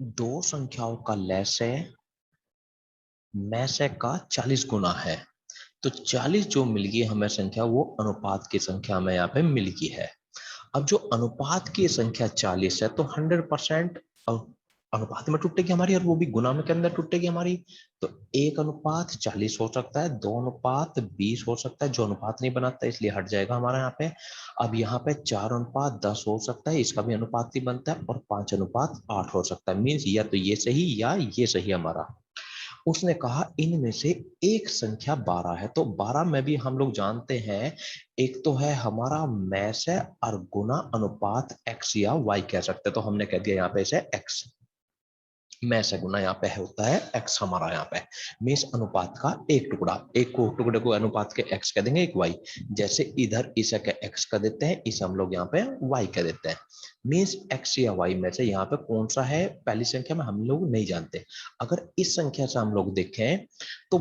दो संख्याओं का लैसे मैसे का 40 गुना है। तो 40 जो मिल गई हमें संख्या, वो अनुपात की संख्या में यहाँ पे मिल गई है। अब जो अनुपात की संख्या 40 है, तो 100% अनुपात में टूटेगी हमारी, और वो भी गुना में के अंदर टूटेगी हमारी। तो 1:40 हो सकता है, 2:20 हो सकता है, जो अनुपात नहीं बनाता इसलिए हट जाएगा हमारा यहाँ पे। अब यहाँ पे 4:10 हो सकता है, इसका भी अनुपात ही बनता है, और 5:8 हो सकता है। मीन्स या तो ये सही या ये सही हमारा। उसने कहा इनमें से एक संख्या 12 है। तो 12 में भी हम लोग जानते हैं, एक तो है हमारा मैस है, और गुना अनुपात एक्स या वाई कह सकते हैं। तो हमने कह दिया यहाँ पे इसे एक्स। में से गुना यहाँ पे है होता है एक्स हमारा यहाँ पे। मीन्स अनुपात का एक टुकड़ा, एक को टुकड़े को अनुपात के एक्स कह देंगे, एक वाई। जैसे इधर इसे के एक्स का देते हैं, इसे हम लोग यहाँ पे वाई कह देते हैं। मीन्स एक्स या वाई में से यहाँ पे कौन सा है पहली संख्या में हम लोग नहीं जानते। अगर इस संख्या से हम लोग देखें तो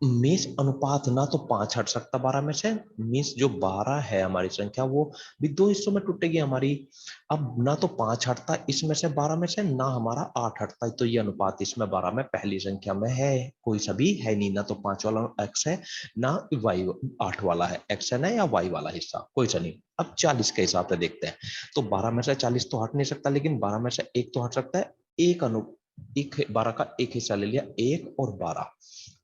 मीन्स अनुपात ना तो 5 हट सकता 12 में से। मीन्स जो 12 है हमारी संख्या, वो भी दो हिस्सों में टूटेगी हमारी। अब ना तो 5 हटता इसमें से 12 में से, ना हमारा 8 हटता है। तो ये अनुपात इसमें 12 में पहली संख्या में है कोई सा भी है नहीं। ना तो 5 वाला एक्स है, ना वाई 8 वाला है, एक्स है ना या वाई वाला हिस्सा कोई सा नहीं। अब 40 के हिसाब से देखते हैं। तो 12 में से 40 तो हट नहीं सकता, लेकिन 12 में से एक तो हट सकता है। एक 12 का एक हिस्सा ले लिया, एक और 12।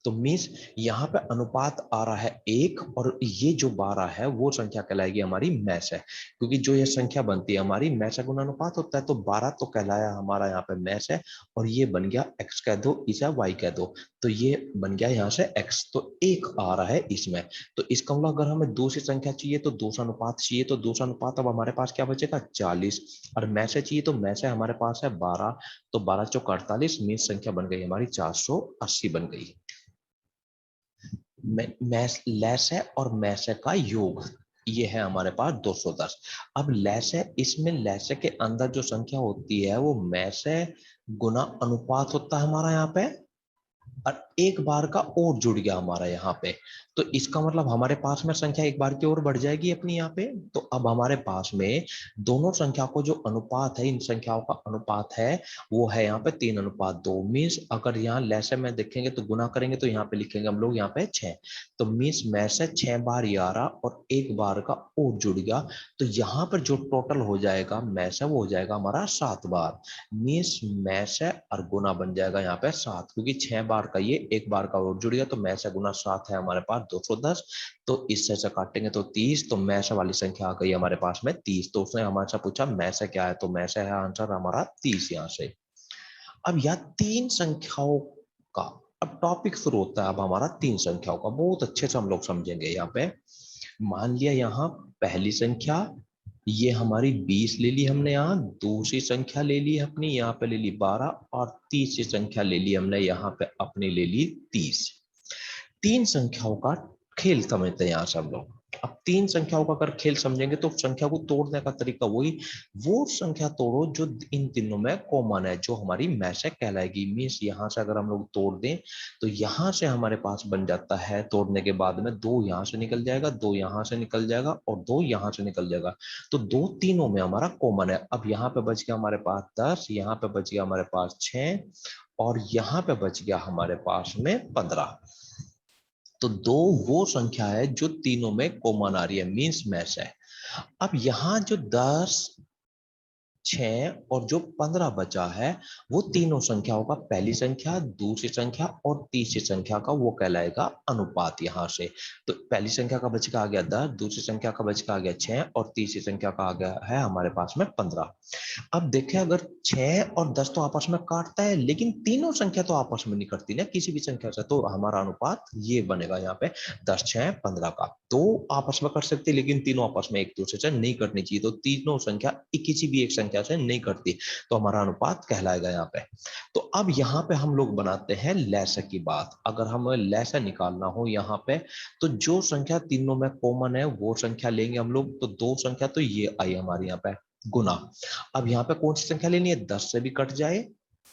तो मीन्स यहाँ पे अनुपात आ रहा है एक, और ये जो 12 है वो संख्या कहलाएगी हमारी मैस है। क्योंकि जो ये संख्या बनती है हमारी मैस गुना अनुपात होता है। तो 12 तो कहलाया हमारा यहाँ पे मैस है, और ये बन गया एक्स कह दो, इसे वाई कह दो। तो ये बन गया यहाँ से एक्स, तो एक आ रहा है इसमें। तो इसका मतलब अगर हमें दूसरी संख्या चाहिए तो दूसरा अनुपात चाहिए, तो दूसरा अनुपात अब हमारे पास क्या बचेगा 40। और मैसे चाहिए तो मैसे हमारे पास है 12। तो 12 चौक 48, मीन्स संख्या बन गई हमारी 480 बन गई। लैस है और मैस है का योग, ये है हमारे पास 210। अब लैस है, इसमें लैस के अंदर जो संख्या होती है वो मैस है गुना अनुपात होता है हमारा यहाँ पे। और एक बार का और जुड़ गया हमारा यहाँ पे। तो इसका मतलब हमारे पास में संख्या एक बार की और बढ़ जाएगी अपनी यहाँ पे। तो अब हमारे पास में दोनों संख्या को जो अनुपात है, इन संख्याओं का अनुपात है, वो है यहाँ पे 3:2। मीन्स अगर यहाँ लैसे में देखेंगे तो गुना करेंगे, तो यहाँ पे लिखेंगे हम लोग यहाँ पे 6। तो मीन्स में से 6 बार ये आ रहा, और एक बार का और जुड़ गया। तो यहाँ पर जो टोटल हो जाएगा में से, वो हो जाएगा हमारा 7 बार। मीन्स में से और गुना बन जाएगा यहाँ पे 7, क्योंकि 6 बार का ये एक बार का और जुड़ गया। तो में से गुना 7 है हमारे पास 210। तो इससे से काटेंगे तो 30। तो में से वाली संख्या आ गई हमारे पास में 30। तो उसने हमारे से पूछा में से क्या है, तो में से है आंसर हमारा 30 यहाँ से। अब यह तीन संख्याओं का अब टॉपिक शुरू होता है। अब हमारा तीन संख्याओं का बहुत अच्छे से हम लोग समझेंगे यहाँ पे। मान लिया यहाँ पहली संख्या, ये हमारी 20 ले ली हमने, यहाँ दूसरी संख्या ले ली अपनी यहाँ पे ले ली 12, और तीसरी संख्या ले ली हमने यहाँ पे अपनी ले ली 30। तीन संख्याओं का खेल समझते हैं यहाँ से हम लोग। अब तीन संख्याओं का अगर खेल समझेंगे तो संख्या को तोड़ने का तरीका वही, वो संख्या तोड़ो जो इन तीनों में कॉमन है, जो हमारी मैसे कहलाएगी। मीन्स यहाँ से अगर हम लोग तोड़ दें तो यहाँ से हमारे पास बन जाता है, तोड़ने के बाद में दो यहाँ से निकल जाएगा, दो यहाँ से निकल जाएगा, और दो यहाँ से निकल जाएगा। तो दो तीनों में हमारा कॉमन है। अब यहाँ पे बच गया हमारे पास 10, यहाँ पे बच गया हमारे पास 6, और यहाँ पे बच गया हमारे पास में 15। तो दो वो संख्या है जो तीनों में कॉमन आ रही है, मींस मैच है। अब यहां जो 10, 6 और जो 15 बचा है, वो तीनों संख्याओं का पहली संख्या, दूसरी संख्या और तीसरी संख्या का वो कहलाएगा अनुपात यहाँ से। तो पहली संख्या का बच का आ गया 10, दूसरी संख्या का बच का आ गया 6, और तीसरी संख्या का आ गया है हमारे पास में 15। अब देखें, अगर 6 और 10 तो आपस में काटता है, लेकिन तीनों संख्या तो आपस में नहीं करती ना किसी भी संख्या से। तो हमारा अनुपात ये बनेगा यहाँ पे 10, 6, 15 का। दो आपस में कर सकते, लेकिन तीनों आपस में एक दूसरे से नहीं करनी चाहिए। तो तीनों संख्या किसी भी एक संख्या से नहीं करती, तो हमारा अनुपात कहलाएगा यहाँ पे। तो अब यहाँ पे हम लोग बनाते हैं लैसे की बात। अगर हमें लैसे निकालना हो यहाँ पे, तो जो संख्या तीनों में कॉमन है वो संख्या लेंगे हम लोग। तो दो संख्या तो ये आई हमारी यहाँ पे गुना। अब यहाँ पे कौन सी संख्या लेनी है, 10 से भी कट जाए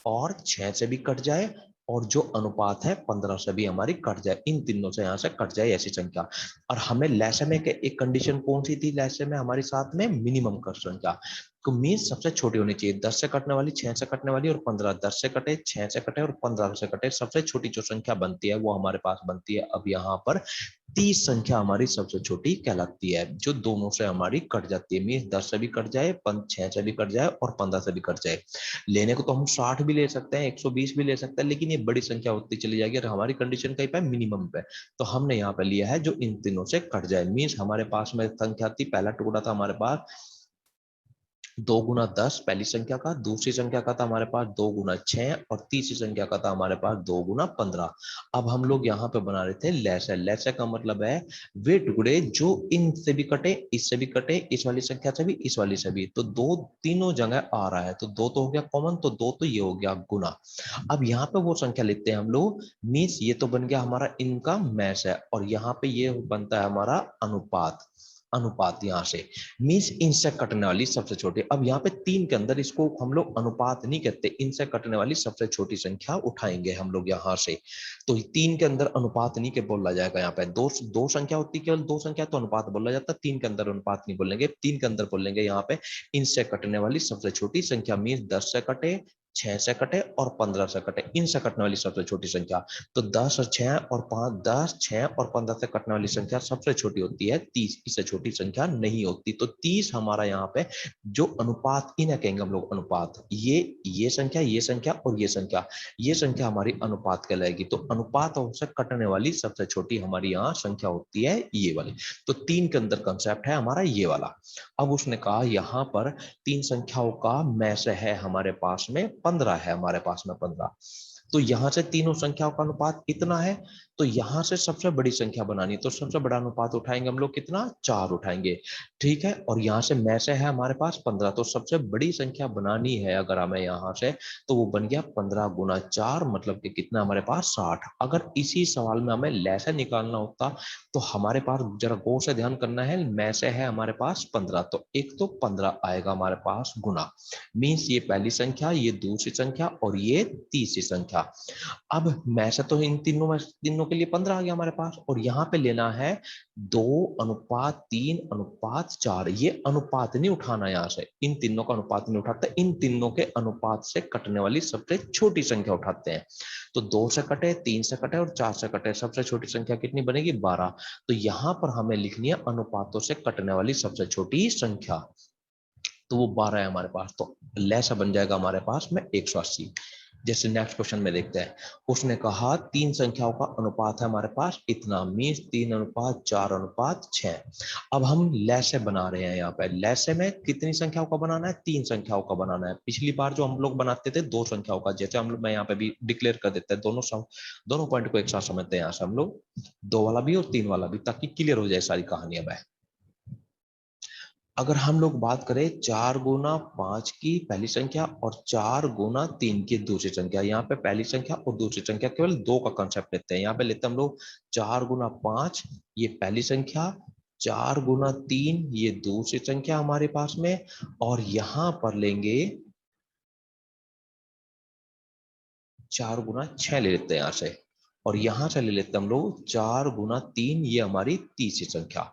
और 6 से भी कट जाए, और जो अनुपात है 15 से भी हमारी कट जाए, इन तीनों से यहाँ से कट जाए ऐसी संख्या। और हमें लैसे में एक कंडीशन कौन सी थी, लैसे में हमारे साथ में मिनिमम कर संख्या। तो मीन्स सबसे छोटी होनी चाहिए। 10 से कटने वाली, 6 से कटने वाली और 15। 10 से कटे, 6 से कटे और 15 से कटे, सबसे छोटी जो संख्या बनती है वो हमारे पास बनती है अब यहाँ पर 30 संख्या हमारी सबसे छोटी कहलाती है, जो दोनों से हमारी कट जाती है। मीन्स 10 से भी कट जाए, 6 से भी कट जाए और 15 से भी कट जाए। लेने को तो हम 60 भी ले सकते हैं, 120 भी ले सकते हैं, लेकिन ये बड़ी संख्या होती चली जाएगी और हमारी कंडीशन कहीं पे मिनिमम पे। तो हमने यहाँ पे लिया है जो इन तीनों से कट जाए। मीन्स हमारे पास में संख्या थी, पहला टुकड़ा था हमारे पास 2 गुना 10 पहली संख्या का, दूसरी संख्या का था हमारे पास 2 गुना 6 और तीसरी संख्या का था हमारे पास 2 गुना 15। अब हम लोग यहाँ पे बना रहे थे लैसे। लैसे का मतलब है वे टुकड़े जो इन से भी कटे, इससे भी कटे, इस वाली संख्या से भी, इस वाली से भी। तो दो तीनों जगह आ रहा है, तो दो तो हो गया कॉमन, तो दो तो ये हो गया गुना। अब यहाँ पे वो संख्या लिखते हैं हम लोग। मीन्स ये तो बन गया हमारा इनका मैस है और यहाँ पे ये बनता है हमारा अनुपात। अनुपात यहाँ से मीन्स इनसे कटने वाली सबसे छोटी। अब यहाँ पे 3 के अंदर इसको हम लोग अनुपात नहीं कहते, इनसे कटने वाली सबसे छोटी संख्या उठाएंगे हम लोग यहाँ से। तो 3 के अंदर अनुपात नहीं के बोला जाएगा। यहाँ पे दो दो संख्या होती है, केवल दो संख्या तो अनुपात बोला जाता है। 3 के अंदर अनुपात नहीं बोलेंगे, 3 के अंदर बोलेंगे यहाँ पे इनसे कटने वाली सबसे छोटी संख्या। मीन्स 10 से कटे, 6 से कटे और 15 से कटे, इनसे कटने वाली सबसे छोटी संख्या। तो 10 और 6 और 5, 10, 6 और 15 से कटने वाली संख्या सबसे छोटी होती है 30, इससे छोटी संख्या नहीं होती। तो 30 हमारा यहाँ पे जो अनुपात, इन्हें कहेंगे हम लोग अनुपात। ये संख्या, ये संख्या और ये संख्या, ये संख्या हमारी अनुपात कहलाएगी। तो अनुपात से कटने वाली सबसे छोटी हमारी यहाँ संख्या होती है ये वाली। तो 3 के अंदर कंसेप्ट है हमारा ये वाला। अब उसने कहा यहाँ पर 3 संख्याओं का में से है हमारे पास में 15 है, हमारे पास में 15। तो यहां से तीनों संख्याओं का अनुपात इतना है, तो यहां से सबसे बड़ी संख्या बनानी, तो सबसे बड़ा अनुपात उठाएंगे हम लोग कितना, 4 उठाएंगे। ठीक है, और यहां से में से है हमारे पास 15, तो सबसे बड़ी संख्या बनानी है अगर हमें यहां से, तो वो बन गया 15 गुना 4, मतलब कि कितना हमारे पास 60। अगर इसी सवाल में हमें लैसे निकालना होता तो हमारे पास जरा गौर से ध्यान करना है, में से है हमारे पास 15, तो एक तो 15 आएगा हमारे पास गुना। मीन्स ये पहली संख्या, ये दूसरी संख्या और ये तीसरी संख्या। अब में से तो इन तीनों के लिए 15 आ गया हमारे पास, और यहां पे लेना है 2:3:4। ये अनुपात नहीं उठाना, यहां से इन तीनों का अनुपात नहीं उठाते, इन तीनों के अनुपात से कटने वाली सबसे छोटी संख्या उठाते हैं। तो 2 से कटे, 3 से कटे और 4 से कटे, सबसे छोटी संख्या कितनी बनेगी, 12। तो यहां पर हमें लिखनी है अनुपातों से कटने वाली सबसे छोटी संख्या, तो वो 12 है हमारे पास। तो लैसा बन जाएगा हमारे पास में 180। जैसे नेक्स्ट क्वेश्चन में देखते हैं, उसने कहा 3 संख्याओं का अनुपात है हमारे पास इतना। मीन्स 3:4:6। अब हम लैसे बना रहे हैं, यहाँ पे लैसे में कितनी संख्याओं का बनाना है, 3 संख्याओं का बनाना है। पिछली बार जो हम लोग बनाते थे 2 संख्याओं का, जैसे हम लोग, मैं यहाँ पे भी डिक्लेयर कर देते हैं, दोनों पॉइंट को एक साथ समझते हैं यहाँ से हम लोग, 2 वाला भी और 3 वाला भी, ताकि क्लियर हो जाए सारी कहानी। अब अगर हम लोग बात करें 4 गुना 5 की पहली संख्या और 4 गुना 3 की दूसरी संख्या, यहाँ पे पहली संख्या और दूसरी संख्या केवल दो का कंसेप्ट लेते हैं। यहाँ पे लेते हैं हम लोग 4 गुना 5, ये पहली संख्या, 4 गुना 3 ये दूसरी संख्या हमारे पास में, और यहां पर लेंगे 4 गुना 6 ले लेते हैं यहाँ से, और यहां से ले लेते हैं हम लोग 4 गुना 3, ये हमारी तीसरी संख्या।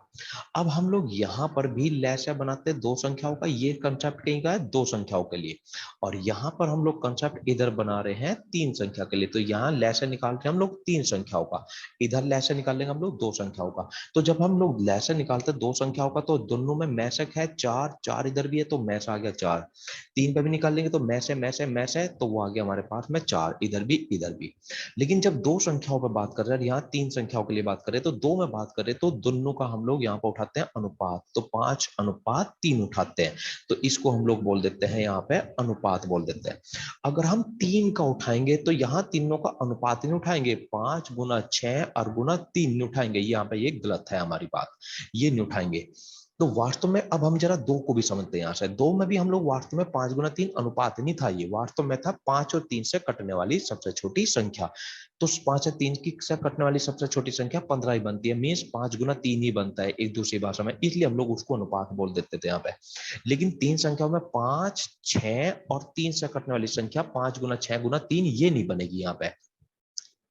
अब हम लोग यहाँ पर भी लैसा बनाते हैं 2 संख्याओं का, ये कंसेप्ट कहीं का है 2 संख्याओं के लिए, और यहाँ पर हम लोग कंसेप्ट इधर बना रहे हैं 3 संख्या के लिए। तो यहाँ लैसा निकाल रहे हैं हम लोग 3 संख्याओं का, इधर लैसा निकाल लेंगे हम लोग 2 संख्याओं का। तो जब हम लोग लैसा निकालते हैं 2 संख्याओं का, तो दोनों में मैसक है 4, 4 इधर भी है तो मैस आ गया 4। 3 पे भी निकाल लेंगे तो मैसे, तो वो आ गया हमारे पास में 4, इधर भी इधर भी। लेकिन जब 2 संख्याओं पर बात कर रहे हैं, यहाँ 3 संख्याओं के लिए बात करें, तो 2 में बात करें तो दोनों का हम लोग यहाँ पर उठाते हैं अनुपात, तो 5:3 उठाते हैं। तो इसको हम लोग बोल देते हैं यहाँ पे अनुपात बोल देते हैं। अगर हम 3 का उठाएंगे तो यहाँ तीनों का अनुपात नहीं उठाएंगे, 5 गुना 6 और गुना 3 नहीं उठाएंगे, यहाँ पे ये गलत है हमारी बात, ये नहीं उठाएंगे। तो वास्तव में अब हम जरा 2 को भी समझते हैं। यहाँ से 2 में भी हम लोग वास्तव में 5 गुना 3 अनुपात नहीं था, ये वास्तव में था 5 और 3 से कटने वाली सबसे छोटी संख्या। तो 5 और 3 की से कटने वाली सबसे छोटी संख्या 15 ही बनती है। मीन्स 5 गुना 3 ही बनता है एक दूसरी भाषा में, इसलिए हम लोग उसको अनुपात बोल देते थे यहाँ पे। लेकिन 3 संख्याओं में 5, 6 और 3 से कटने वाली संख्या 5 गुना 6 गुना 3 ये नहीं बनेगी यहाँ पे।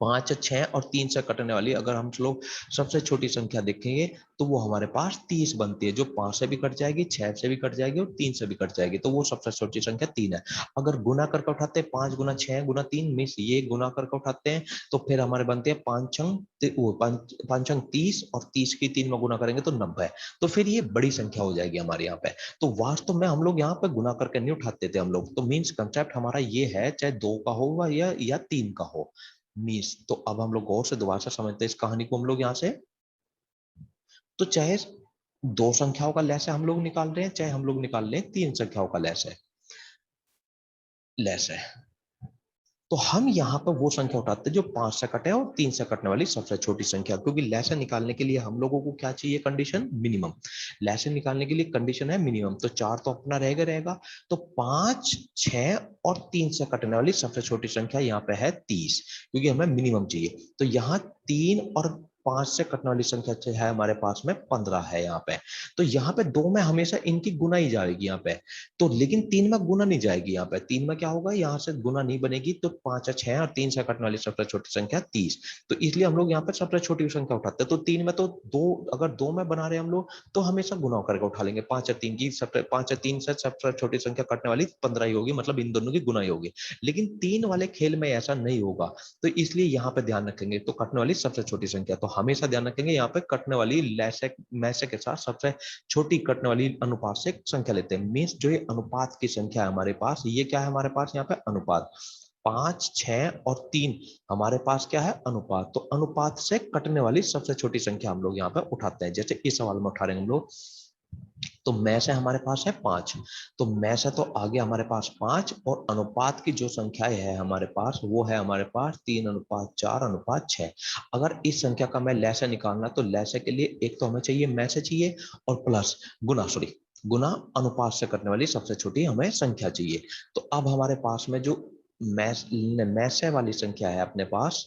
5, 6 और 3 से कटने वाली अगर हम लोग सबसे छोटी संख्या देखेंगे तो वो हमारे पास 30 बनती है, जो 5 से भी कट जाएगी, 6 से भी कट जाएगी और 3 से भी कट जाएगी, तो वो सबसे छोटी संख्या 3 है। अगर गुना करके उठाते हैं 5 गुना 6 गुना 3 मीन्स ये गुना करके उठाते हैं तो फिर हमारे बनते हैं 5 अंक 30 और 30 की 3 में गुना करेंगे तो 90, तो फिर ये बड़ी संख्या हो जाएगी हमारे यहाँ पे। तो वास्तव में हम लोग यहाँ पे गुना करके नहीं उठाते थे हम लोग, तो मीन्स कंसेप्ट हमारा ये है चाहे 2 का हो या 3 का हो मीन्स। तो अब हम लोग गौर से दोबारा से समझते हैं इस कहानी को हम लोग यहाँ से। तो चाहे दो संख्याओं का लैस हम लोग निकाल रहे हैं, चाहे हम लोग निकाल रहे हैं तीन संख्याओं का लैस है। तो हम यहाँ पर वो संख्या उठाते हैं जो 5 से कटे और 3 से कटने वाली सबसे छोटी संख्या, क्योंकि लैसे निकालने के लिए हम लोगों को क्या चाहिए कंडीशन, मिनिमम। लैसे निकालने के लिए कंडीशन है मिनिमम, तो 4 तो अपना रहेगा। तो 5, 6 और 3 से कटने वाली सबसे छोटी संख्या यहाँ पे है 30, क्योंकि हमें मिनिमम चाहिए। तो यहाँ 3 और 5 से कटने वाली संख्या है हमारे पास में 15 है यहाँ पे। तो यहाँ पे 2 में हमेशा इनकी गुना ही जाएगी यहाँ पे, तो लेकिन 3 में गुना नहीं जाएगी। यहाँ पे 3 में क्या होगा, यहाँ से गुना नहीं बनेगी, तो 5 या 6 और 3 से कटने वाली सबसे छोटी संख्या 30, तो इसलिए हम लोग यहाँ पे सबसे छोटी संख्या उठाते हैं। तो 3 में तो दो, अगर 2 में बना रहे हैं हम लोग तो हमेशा गुना करके उठा लेंगे। 5 या 3 की सबसे 5 या 3 से सबसे छोटी संख्या कटने वाली 15 ही होगी, मतलब इन दोनों की गुना ही होगी। लेकिन 3 वाले खेल में ऐसा नहीं होगा, तो इसलिए यहाँ पे ध्यान रखेंगे। तो कटने वाली सबसे छोटी संख्या, तो हमेशा ध्यान रखेंगे यहाँ पे कटने वाली लैसे मैसे के साथ सबसे छोटी कटने वाली अनुपात से संख्या लेते हैं। मीन्स जो ये अनुपात की संख्या है हमारे पास, ये क्या है हमारे पास यहाँ पे अनुपात। 5, 6 और 3 हमारे पास क्या है अनुपात, तो अनुपात से कटने वाली सबसे छोटी संख्या हम लोग यहाँ पे उठाते हैं। जैसे इस सवाल में उठा रहे हैं हम लोग, तो में से हमारे पास है 5, तो में से तो आगे हमारे पास 5 और अनुपात की जो संख्या है हमारे पास वो है हमारे पास 3:4:6। अगर इस संख्या का मैं लैसे निकालना, तो लैसे के लिए एक तो हमें चाहिए में से चाहिए और प्लस गुना अनुपात से करने वाली सबसे छोटी हमें संख्या चाहिए। तो अब हमारे पास में जो मैसे वाली संख्या है अपने पास,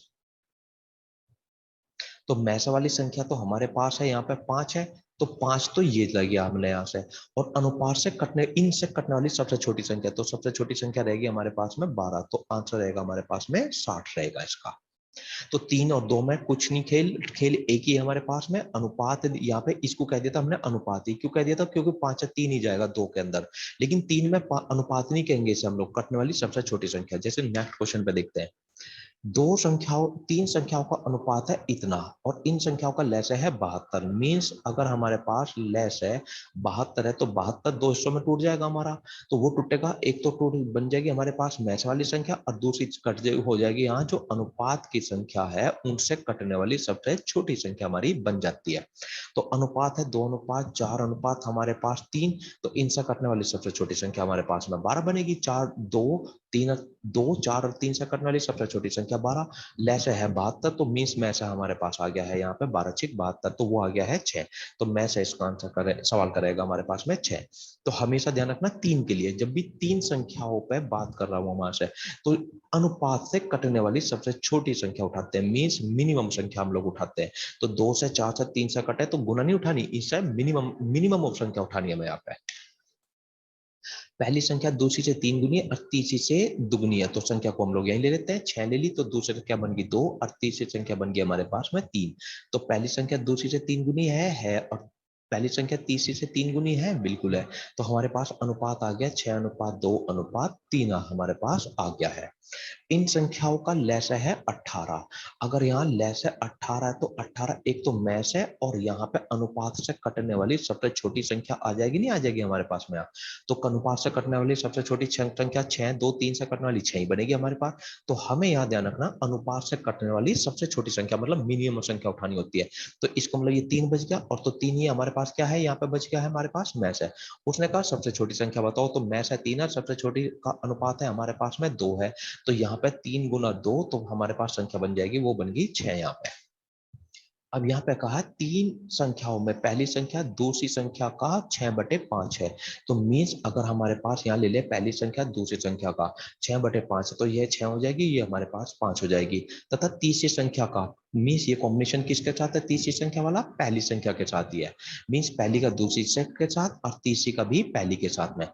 तो मैसे वाली संख्या तो हमारे पास है यहाँ पे 5 है, तो 5 तो ये लगी हमने यहाँ से। और अनुपात से कटने, इनसे कटने वाली सबसे छोटी संख्या, तो सबसे छोटी संख्या रहेगी हमारे पास में 12, तो आंसर रहेगा हमारे पास में 60 रहेगा इसका। तो 3 और 2 में कुछ नहीं, खेल खेल एक ही है हमारे पास में, अनुपात। यहाँ पे इसको कह दिया था हमने अनुपात ही, क्यों कह दिया था, क्योंकि 5 या 3 ही जाएगा 2 के अंदर। लेकिन 3 में अनुपात नहीं कहेंगे इसे हम लोग, कटने वाली सबसे छोटी संख्या। जैसे नेक्स्ट क्वेश्चन पे देखते हैं, तीन संख्याओं का अनुपात है इतना और इन संख्याओं का लैस है 72। मीन्स अगर हमारे पास लैस है 72 है तो 72 दो हिस्सों में टूट जाएगा हमारा, तो वो टूटेगा। एक तो टूट बन जाएगी हमारे पास मैच वाली संख्या और दूसरी कट हो जाएगी यहाँ जो अनुपात की संख्या है उनसे कटने वाली सबसे छोटी संख्या हमारी बन जाती है। तो अनुपात है 2:4 अनुपात हमारे पास 3, तो इनसे कटने वाली सबसे छोटी संख्या हमारे पास में 12 बनेगी। 4 2 3 2 4 और 3 से कटने वाली सबसे छोटी संख्या 12, लैसे है 72, तो मीन्स में से हमारे पास आ गया है यहाँ पे 12 6 72, तो वो आ गया है 6। तो में से इसका आंसर सवाल करेगा हमारे पास में 6। तो हमेशा ध्यान रखना 3 के लिए, जब भी 3 संख्याओं पे बात कर रहा हूं हमारे से, तो अनुपात से कटने वाली सबसे छोटी संख्या उठाते हैं, मीन्स मिनिमम संख्या हम लोग उठाते हैं। तो 2 से 4 से 3 से कटे तो गुना नहीं उठानी, इससे मिनिमम ऑफ संख्या उठानी है हमें यहाँ पे। पहली संख्या दूसरी से 3 गुनी और तीसरी से दुगुनी है, तो संख्या को हम लोग यहीं ले लेते हैं। 6 ले ली तो दूसरी संख्या बन गई 2 और तीसरी संख्या बन गई हमारे पास में 3। तो पहली संख्या दूसरी से 3 गुनी है, और पहली संख्या तीसरी से 3 गुनी है, बिल्कुल है। तो हमारे पास अनुपात आ गया 6:2:3 हमारे पास आ गया है। इन संख्याओं का लैस है 18। अगर यहाँ लैस है 18 है तो 18 एक तो मैस है और यहाँ पे अनुपात से कटने वाली सबसे छोटी संख्या आ जाएगी, नहीं आ जाएगी हमारे पास में। तो अनुपात से कटने वाली सबसे छोटी संख्या 6, 2 3 से कटने वाली 6 ही बनेगी हमारे पास। तो हमें यहाँ ध्यान रखना अनुपात से कटने वाली सबसे छोटी संख्या मतलब मिनिमम संख्या उठानी होती है। तो इसको मतलब ये 3 बच गया, और तो 3 ही हमारे पास क्या है यहाँ पे बच गया है हमारे पास मैस है। उसने कहा सबसे छोटी संख्या बताओ, तो मैस है 3 है, सबसे छोटी का अनुपात है हमारे पास में 2 है, तो यहाँ पे 3 × 2 तो हमारे पास संख्या बन जाएगी, वो बन गई 6 यहाँ पे। अब यहाँ पे कहा 3 संख्याओं में पहली संख्या दूसरी संख्या का 6/5 है, तो मीन्स अगर हमारे पास यहाँ ले ले पहली संख्या दूसरी संख्या का 6/5 है, तो ये 6 हो जाएगी, ये हमारे पास 5 हो जाएगी। तथा तीसरी संख्या का मीन्स ये कॉम्बिनेशन किसके साथ है, तीसरी संख्या वाला पहली संख्या के साथ ही है। मीन्स पहली का दूसरी संख्या के साथ और तीसरी का भी पहली के साथ में।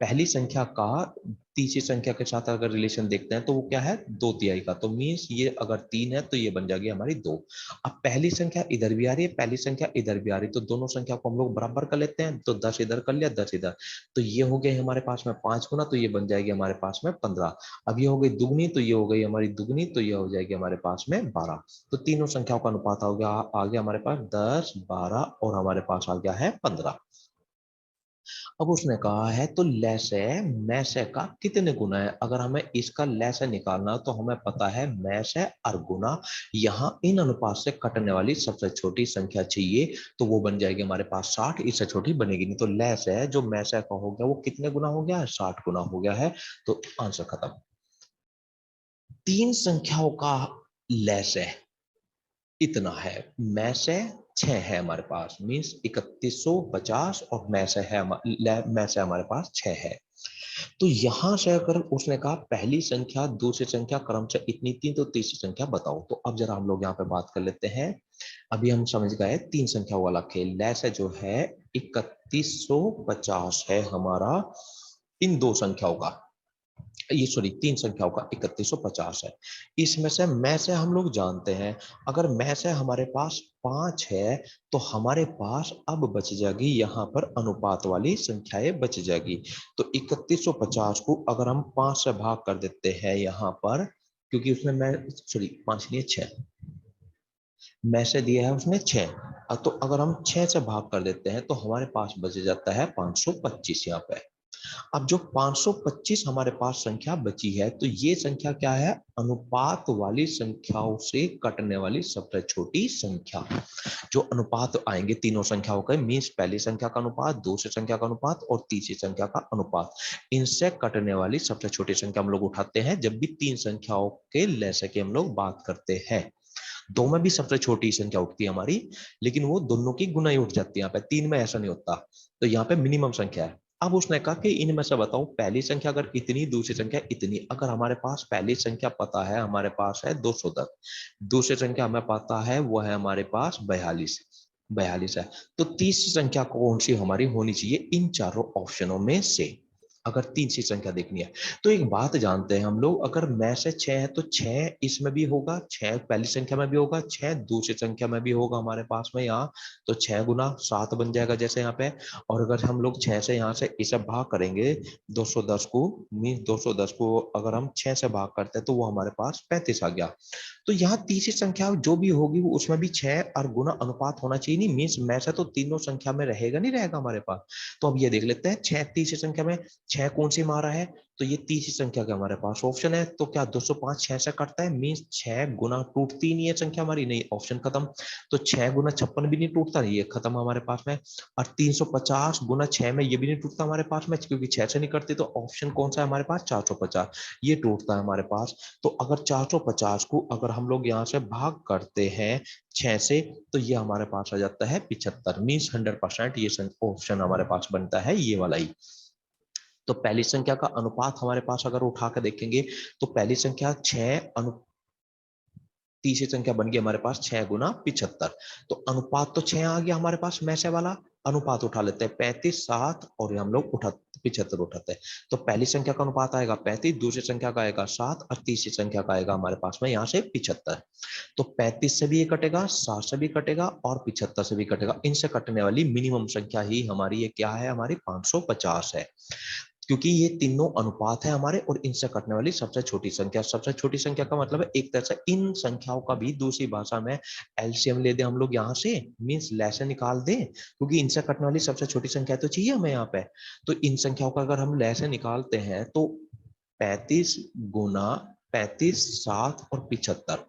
पहली संख्या का तीसरी संख्या के साथ अगर रिलेशन देखते हैं तो वो क्या है, 2/3 का। तो मीन्स ये अगर 3 है तो ये बन जाएगी हमारी 2। अब पहली संख्या इधर भी आ रही है, पहली संख्या इधर भी आ रही है, तो दोनों संख्या को हम लोग बराबर कर लेते हैं। तो 10 इधर कर लिया, 10 इधर, तो ये हो गए हमारे पास में 5 गुना, तो ये बन जाएगी हमारे पास में 15। अब ये हो गई दुगनी, तो ये हो गई हमारी दुगनी, तो ये हो जाएगी हमारे पास में 12। तो तीनों संख्याओं का अनुपात हो गया, आ गया हमारे पास 10, 12 और हमारे पास आ गया है 15। अब उसने कहा है तो लैसे मैसे का कितने गुना है। अगर हमें इसका लैसे निकालना तो हमें पता है मैसे और गुना, यहाँ इन अनुपात से कटने वाली सबसे छोटी संख्या चाहिए, तो वो बन जाएगी हमारे पास 60। इससे छोटी बनेगी नहीं। तो लैसे जो मैसे का हो गया वो कितने गुना हो गया है, 60 गुना हो गया है। तो आंसर खत्म। तीन संख्याओं का लैसे इतना है, मैं से 6 है हमारे पास, मीन्स 3150, और मैं से है मैं से हमारे पास 6 है। तो यहां से अगर उसने कहा पहली संख्या दूसरी संख्या क्रम से इतनी थी तो तीसरी संख्या बताओ, तो अब जरा हम लोग यहाँ पे बात कर लेते हैं। अभी हम समझ गए तीन संख्या वाला खेल। लैसे जो है 3150 है हमारा इन दो संख्याओं का, ये सॉरी तीन संख्याओं का 3150 है। इसमें से मैं से हम लोग जानते हैं, अगर मैं से हमारे पास 5 है तो हमारे पास अब बच जाएगी यहाँ पर अनुपात वाली संख्याएं बच जाएगी। तो 3150 को अगर हम 5 से भाग कर देते हैं यहाँ पर, क्योंकि उसने मैं सॉरी 5 नहीं 6 मैं से दिया है उसने 6, तो अगर हम 6 से भाग कर देते हैं तो हमारे पास बच जाता है 525 यहाँ पे। अब जो 525 हमारे पास संख्या बची है, तो ये संख्या क्या है, अनुपात वाली संख्याओं से कटने वाली सबसे छोटी संख्या। जो अनुपात आएंगे तीनों संख्याओं के, मीन्स पहली संख्या का अनुपात, दूसरी संख्या का अनुपात और तीसरी संख्या का अनुपात, इनसे कटने वाली सबसे छोटी संख्या हम लोग उठाते हैं जब भी तीन संख्याओं के लैसे की हम लोग बात करते हैं। दो में भी सबसे छोटी संख्या उठती है हमारी, लेकिन वो दोनों की गुना ही उठ जाती है। यहाँ पे तीन में ऐसा नहीं होता, तो यहाँ पे मिनिमम संख्या है। अब उसने कहा कि इनमें से बताओ पहली संख्या अगर इतनी, दूसरी संख्या इतनी। अगर हमारे पास पहली संख्या पता है, हमारे पास है 210, दूसरी संख्या हमें पता है वो है हमारे पास 42, 42 है। तो तीसरी संख्या कौन सी हमारी होनी चाहिए इन चारों ऑप्शनों में से, अगर तीसरी संख्या देखनी है। तो एक बात जानते हैं हम लोग, अगर मैं से 6 है तो 6 इसमें भी होगा, 6 पहली संख्या में भी होगा, 6 दूसरी संख्या में भी होगा हमारे पास में यहाँ। तो 6 गुना 7 बन जाएगा जैसे यहाँ पे। और अगर हम लोग 6 से यहाँ से इसे भाग करेंगे 210 को, मीन 210 को अगर हम 6 से भाग करते हैं तो वो हमारे पास 35 आ गया। तो यहाँ तीसरी संख्या जो भी होगी वो उसमें भी 6 और गुना अनुपात होना चाहिए, नहीं मीन्स में से तो तीनों संख्या में रहेगा नहीं रहेगा हमारे पास। तो अब ये देख लेते हैं 6 तीसरी संख्या में 6 कौन सी मारा है, तो ये तीसरी संख्या का हमारे पास ऑप्शन है। तो क्या 205 6 से कटता है, मीन्स 6 गुना टूटती नहीं है संख्या हमारी, नहीं, ऑप्शन खत्म। तो 6 गुना 56 भी नहीं टूटता, ये खत्म हमारे पास में। और 350 गुना 6 में ये भी नहीं टूटता हमारे पास में, क्योंकि 6 से नहीं करती। तो ऑप्शन कौन सा है हमारे पास, 450, ये टूटता है हमारे पास। तो अगर 450 को अगर हम लोग यहाँ से भाग करते हैं 6 से, तो ये हमारे पास आ जाता है 75, मीन्स 100% ये ऑप्शन हमारे पास बनता है ये वाला ही। तो पहली संख्या का अनुपात हमारे पास अगर उठा कर देखेंगे तो पहली संख्या 6 तीसरी संख्या बन गई हमारे पास 6 गुना 75। तो अनुपात तो 6 आ गया हमारे पास, में से वाला अनुपात उठा लेते हैं 35 7, और हम लोग उठा 75 उठाते हैं। तो पहली संख्या का अनुपात आएगा 35, दूसरी संख्या का आएगा 7 और तीसरी संख्या का आएगा हमारे पास में यहाँ से 75। तो 35 से भी ये कटेगा, 7 से भी कटेगा और 75 से भी कटेगा। इनसे कटने वाली मिनिमम संख्या ही हमारी ये क्या है, हमारी 550 है, क्योंकि ये तीनों अनुपात है हमारे और इनसे कटने वाली सबसे छोटी संख्या। सबसे छोटी संख्या का मतलब है एक तरह से इन संख्याओं का भी दूसरी भाषा में एलसीएम ले दे हम लोग यहाँ से, मीन्स लैसे निकाल दें, क्योंकि इनसे कटने वाली सबसे छोटी संख्या तो चाहिए हमें यहाँ पे। तो इन संख्याओं का अगर हम लैसे निकालते हैं तो 35 गुना 35 7 और 75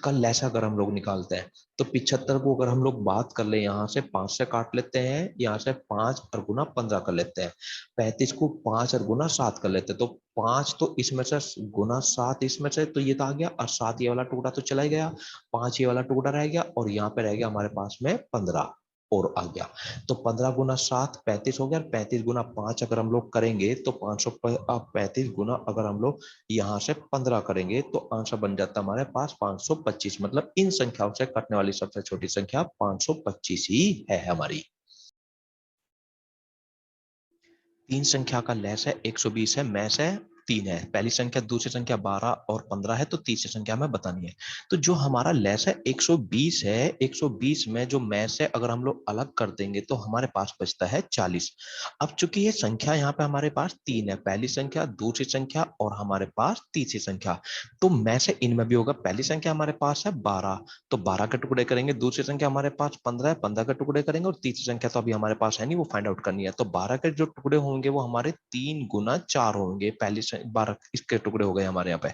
का लैसा अगर हम लोग निकालते हैं तो 75 को अगर हम लोग बात कर ले यहाँ से 5 से काट लेते हैं, यहाँ से 5 और गुना 15 कर लेते हैं, 35 को 5 और गुना 7 कर लेते हैं। तो 5 तो इसमें से गुना 7 इसमें से, तो ये तो आ गया, और 7 ये वाला टुकड़ा तो चला ही गया, 5 ये वाला टुकड़ा रह गया और यहाँ पे रह गया हमारे पास में 15। और आ गया। तो 15 गुना 7 35 हो गया, और 35 गुना 5 अगर हम लोग करेंगे तो 535 गुना अगर हम लोग यहाँ से 15 करेंगे तो आंसर बन जाता है हमारे पास 525। मतलब इन संख्याओं से कटने वाली सबसे छोटी संख्या 525 ही है हमारी। तीन संख्या का लैस है 120 है, मैस है 3 है। पहली संख्या, दूसरी संख्या 12 और 15 है, तो तीसरी संख्या हमें बतानी है। तो जो हमारा लैस है 120 है, 120 में जो मैस है अगर हम लोग अलग कर देंगे तो हमारे पास बचता है 40। अब चूंकि ये संख्या यहाँ पे हमारे पास 3 है, पहली संख्या, दूसरी संख्या और हमारे पास तीसरी संख्या, तो मैस है इनमें भी होगा। पहली संख्या हमारे पास है 12, तो 12 के टुकड़े करेंगे। दूसरी संख्या हमारे पास 15 है, 15 के टुकड़े करेंगे। और तीसरी संख्या तो अभी हमारे पास है नहीं, वो फाइंड आउट करनी है। तो 12 के जो टुकड़े होंगे वो हमारे 3 गुना 4 होंगे। पहली 12 इसके टुकड़े हो गए हमारे यहाँ पे।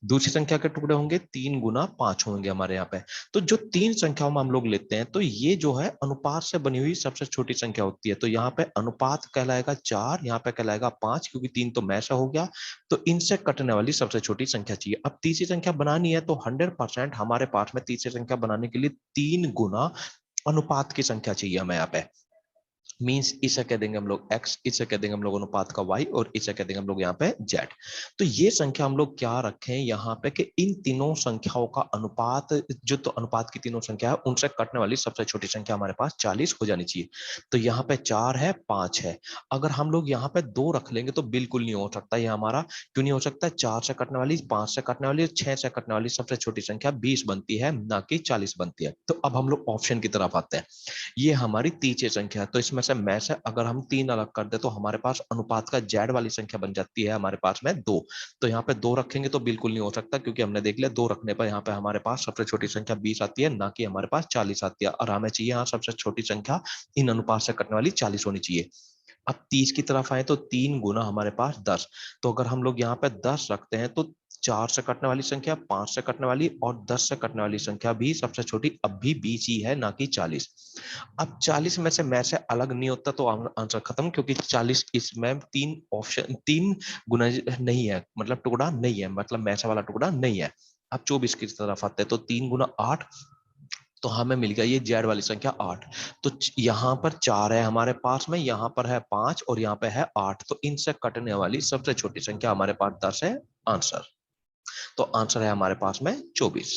दूसरी संख्या के टुकड़े होंगे 3 गुना 5 होंगे हमारे यहाँ पे। तो जो तीन संख्याओं में हम लोग लेते हैं तो ये जो है अनुपात से बनी हुई सबसे छोटी संख्या होती है। तो यहाँ पे अनुपात कहलाएगा 4, यहाँ पे कहलाएगा 5, क्योंकि 3 तो मैसा हो गया। तो इनसे कटने वाली सबसे छोटी संख्या चाहिए। अब तीसरी संख्या बनानी है तो 100% हमारे पास में तीसरी संख्या बनाने के लिए 3 गुना अनुपात की संख्या चाहिए हमें यहाँ पे। मीन्स इसे कह देंगे हम लोग x, इसे कह देंगे हम लोग अनुपात का y, और इसे कह देंगे हम लोग यहाँ पे z। तो ये संख्या हम लोग क्या रखें यहाँ पे कि इन तीनों संख्याओं का अनुपात, जो तो अनुपात की तीनों संख्या है उनसे कटने वाली सबसे छोटी संख्या हमारे पास 40 हो जानी चाहिए। तो यहाँ पे 4 है, 5 है। अगर हम लोग यहाँ पे 2 रख लेंगे तो बिल्कुल नहीं हो सकता ये हमारा। क्यों नहीं हो सकता? 4 से कटने वाली, 5 से कटने वाली, 6 से कटने वाली सबसे छोटी संख्या 20 बनती है, ना कि 40 बनती है। तो अब हम लोग ऑप्शन की तरफ आते हैं। ये हमारी तीसरी संख्या है, तो इसमें से में से अगर हम 3 अलग कर दे तो हमारे पास अनुपात का जेड वाली संख्या बन जाती है हमारे पास में 2। तो यहाँ पे 2 रखेंगे तो बिल्कुल नहीं हो सकता, क्योंकि हमने देख लिया 2 रखने पर यहाँ पे हमारे पास सबसे छोटी संख्या 20 आती है, ना कि हमारे पास 40 आती है। और हमें चाहिए यहाँ सबसे छोटी संख्या इन अनुपात से कटने वाली 40 होनी चाहिए। अब 30 की तरफ आए तो 3 गुना हमारे पास 10। तो अगर हम लोग यहाँ पे 10 रखते हैं तो 4 से कटने वाली संख्या, 5 से कटने वाली और 10 से कटने वाली संख्या भी सबसे छोटी अब भी 20 ही है, ना कि 40। अब 40 में से अलग नहीं होता तो आंसर खत्म, क्योंकि 40 इसमें 3 ऑप्शन, 3 गुना नहीं है, मतलब टुकड़ा नहीं है, मतलब मैसे वाला टुकड़ा नहीं है। अब 24 की तरफ आते हैं तो 3 गुना 8, तो हमें मिल गया ये जेड वाली संख्या 8। तो यहाँ पर 4 है हमारे पास में, यहाँ पर है 5 और यहाँ पे है 8। तो इनसे कटने वाली सबसे छोटी संख्या हमारे पास 10 है आंसर। तो आंसर है हमारे पास में 24।